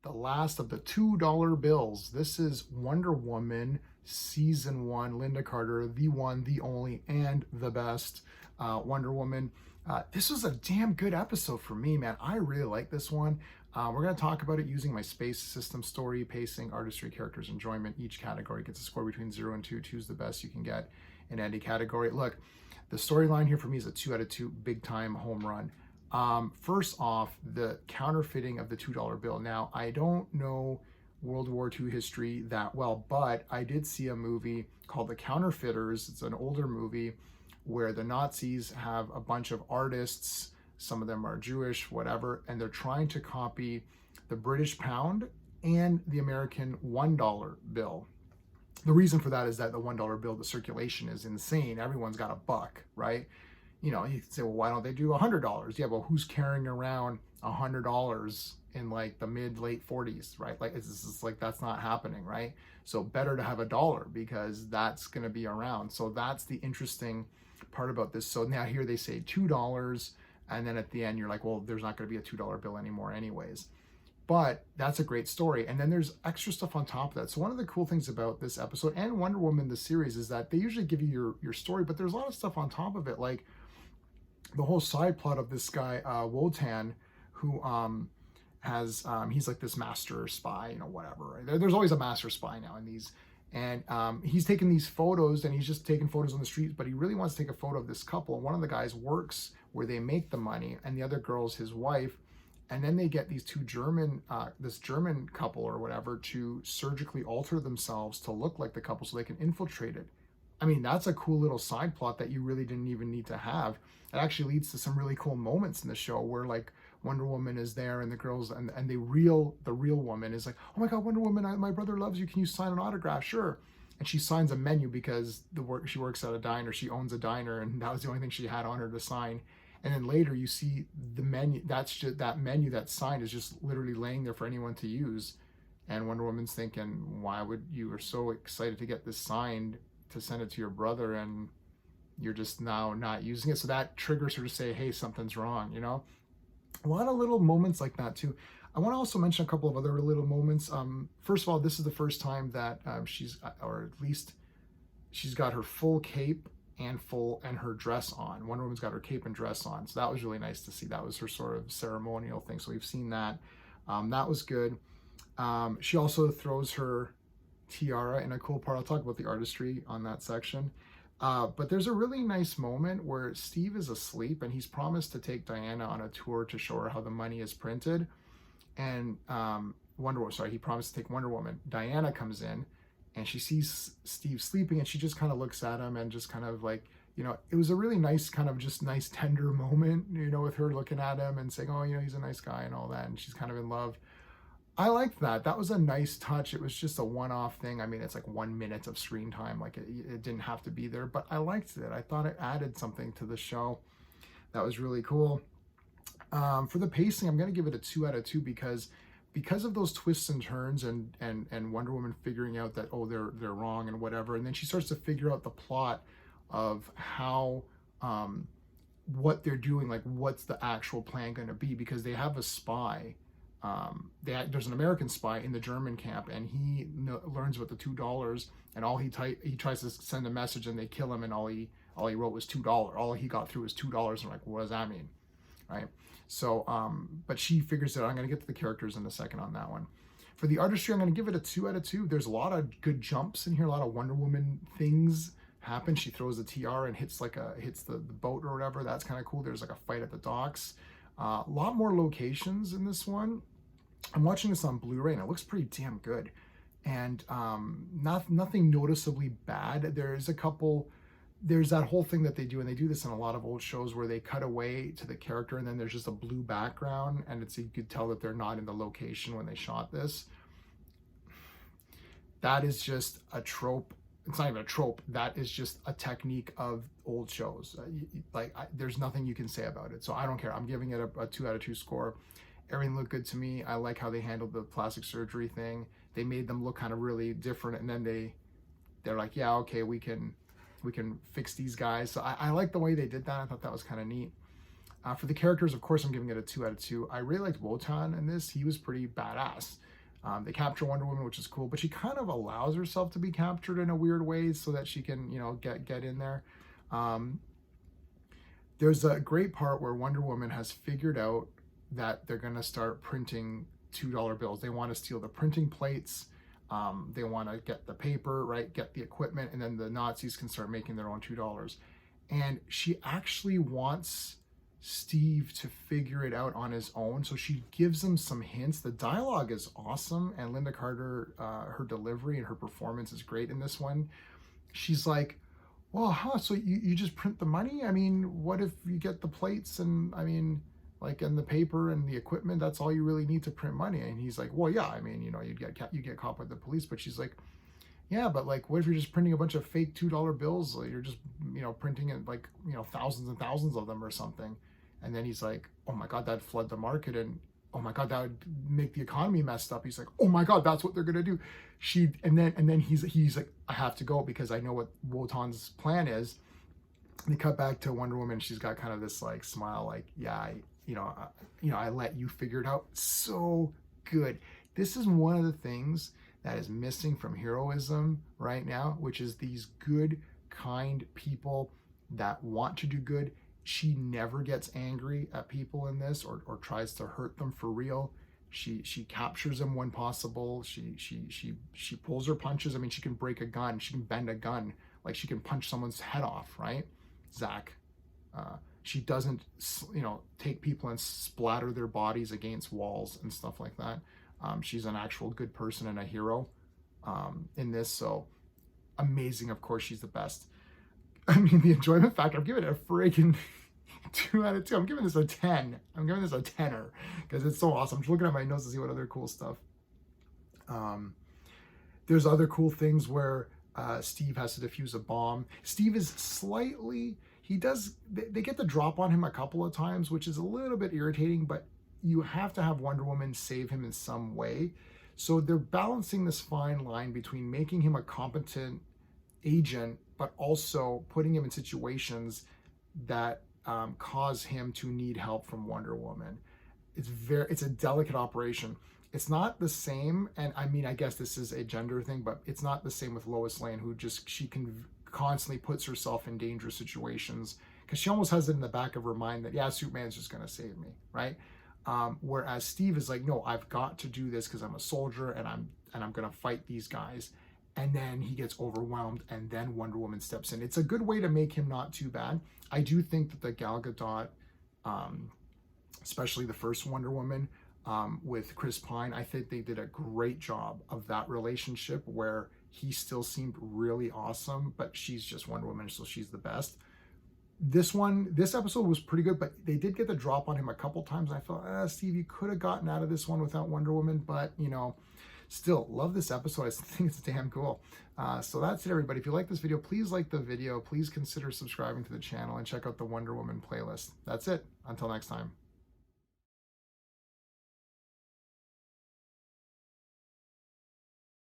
the last of the $2 bills. This is Wonder Woman Season 1, Linda Carter, the one, the only, and the best Wonder Woman. This was a damn good episode for me, man. I really like this one. We're going to talk about it using my space system: story, pacing, artistry, characters, enjoyment. Each category gets a score between 0 and 2. 2 is the best you can get in any category. Look, the storyline here for me is a 2 out of 2, big time home run. First off, the counterfeiting of the $2 bill. Now, I don't know World War II history that well, but I did see a movie called The Counterfeiters. It's an older movie where the Nazis have a bunch of artists, some of them are Jewish, whatever, and they're trying to copy the British pound and the American $1 bill. The reason for that is that the $1 bill, the circulation is insane. Everyone's got a buck, right? You know, you say, well, why don't they do $100? Yeah, well, who's carrying around $100 in like the late 40s, right? Like it's like that's not happening, right? So better to have a dollar because that's going to be around. So that's the interesting part about this. So now here they say $2, and then at the end you're like, well, there's not going to be a $2 bill anymore anyways. But that's a great story. And then there's extra stuff on top of that. So one of the cool things about this episode and Wonder Woman, the series, is that they usually give you your story, but there's a lot of stuff on top of it. Like the whole side plot of this guy, Wotan, who he's like this master spy, you know, whatever. Right? There's always a master spy now in these. And he's taking these photos and he's just taking photos on the streets, but he really wants to take a photo of this couple. And one of the guys works where they make the money and the other girl's his wife. And then they get these two this German couple or whatever to surgically alter themselves to look like the couple so they can infiltrate it. I mean, that's a cool little side plot that you really didn't even need to have. It actually leads to some really cool moments in the show where like Wonder Woman is there and the girls and the real woman is like, oh my God, Wonder Woman, my brother loves you. Can you sign an autograph? Sure. And she signs a menu because she works at a diner. She owns a diner and that was the only thing she had on her to sign. And then later you see the menu, that's just that menu that's signed is just literally laying there for anyone to use. And Wonder Woman's thinking, why would you are so excited to get this signed to send it to your brother and you're just now not using it? So that triggers her to say, hey, something's wrong, you know? A lot of little moments like that too. I want to also mention a couple of other little moments. First of all, this is the first time that she's got her full cape and her dress on. Wonder Woman's got her cape and dress on. So that was really nice to see. That was her sort of ceremonial thing. So we've seen that. That was good. She also throws her tiara in a cool part. I'll talk about the artistry on that section. But there's a really nice moment where Steve is asleep and he's promised to take Diana on a tour to show her how the money is printed. And he promised to take Wonder Woman. Diana comes in and she sees Steve sleeping and she just kind of looks at him and just kind of like, you know, it was a really nice kind of just nice tender moment, you know, with her looking at him and saying, oh, you know, he's a nice guy and all that. And she's kind of in love. I liked that. That was a nice touch. It was just a one-off thing. I mean, it's like 1 minute of screen time. Like it didn't have to be there, but I liked it. I thought it added something to the show. That was really cool. For the pacing, I'm going to give it a 2 out of 2 because of those twists and turns and Wonder Woman figuring out that, oh, they're wrong and whatever. And then she starts to figure out the plot of how, what they're doing, like what's the actual plan going to be, because they have a spy. There's an American spy in the German camp, and he learns about the $2, and he tries to send a message, and they kill him, and all he wrote was $2. All he got through was $2, and like, what does that mean, right? So, but she figures it out. I'm going to get to the characters in a second on that one. For the artistry, I'm going to give it a 2 out of 2. There's a lot of good jumps in here. A lot of Wonder Woman things happen. She throws the tiara and hits the boat or whatever. That's kind of cool. There's like a fight at the docks. A lot more locations in this one. I'm watching this on Blu-ray and it looks pretty damn good. And nothing noticeably bad. There's that whole thing that they do, and they do this in a lot of old shows where they cut away to the character and then there's just a blue background and you could tell that they're not in the location when they shot this. That is just a trope. It's not even a trope. That is just a technique of old shows. There's nothing you can say about it. So I don't care. I'm giving it a 2 out of 2 score. Everything looked good to me. I like how they handled the plastic surgery thing. They made them look kind of really different, and then they're like, yeah, okay, we can fix these guys. So I like the way they did that. I thought that was kind of neat. For the characters, of course, I'm giving it a 2 out of 2. I really liked Wotan in this. He was pretty badass. They capture Wonder Woman, which is cool, but she kind of allows herself to be captured in a weird way so that she can, you know, get in there. Um, there's a great part where Wonder Woman has figured out that they're going to start printing $2 bills. They want to steal the printing plates. They want to get the paper, right? Get the equipment, and then the Nazis can start making their own $2. And she actually wants Steve to figure it out on his own. So she gives him some hints. The dialogue is awesome, and Linda Carter, her delivery and her performance is great in this one. She's like, well, so you just print the money? I mean, what if you get the plates and, I mean, like, and the paper and the equipment, that's all you really need to print money? And he's like, well, yeah, I mean, you know, you get caught by the police. But she's like, yeah, but like, what if you're just printing a bunch of fake $2 bills? Like, you're just, you know, printing it like, you know, thousands and thousands of them or something. And then he's like, oh my God, that'd flood the market. And oh my God, that would make the economy messed up. He's like, oh my God, that's what they're gonna do. And then he's like, I have to go because I know what Wotan's plan is. And they cut back to Wonder Woman. She's got kind of this like smile, like, yeah, I let you figure it out. So good. This is one of the things that is missing from heroism right now, which is these good, kind people that want to do good. She never gets angry at people in this or tries to hurt them for real. She captures them when possible. She pulls her punches. I mean, she can break a gun. She can bend a gun. Like, she can punch someone's head off, right? Zach. She doesn't, you know, take people and splatter their bodies against walls and stuff like that. She's an actual good person and a hero in this. So amazing. Of course, she's the best. I mean, the enjoyment factor, I'm giving it a freaking 2 out of 2. I'm giving this a 10. I'm giving this a 10er because it's so awesome. I'm just looking at my notes to see what other cool stuff. There's other cool things where Steve has to defuse a bomb. Steve is slightly, they get the drop on him a couple of times, which is a little bit irritating, but you have to have Wonder Woman save him in some way. So they're balancing this fine line between making him a competent agent, but also putting him in situations that cause him to need help from Wonder Woman. It's a delicate operation. It's not the same, and I mean, I guess this is a gender thing, but it's not the same with Lois Lane, who she can constantly puts herself in dangerous situations because she almost has it in the back of her mind that, yeah, Superman's just gonna save me, right? Whereas Steve is like, no, I've got to do this because I'm a soldier and I'm gonna fight these guys. And then he gets overwhelmed, and then Wonder Woman steps in. It's a good way to make him not too bad. I do think that the Gal Gadot, especially the first Wonder Woman with Chris Pine, I think they did a great job of that relationship where he still seemed really awesome, but she's just Wonder Woman, so she's the best. This episode was pretty good, but they did get the drop on him a couple times. I felt, Steve, you could have gotten out of this one without Wonder Woman, but, you know, still love this episode. I think it's damn cool. So that's it, everybody. If you like this video, please like the video. Please consider subscribing to the channel and check out the Wonder Woman playlist. That's it. Until next time.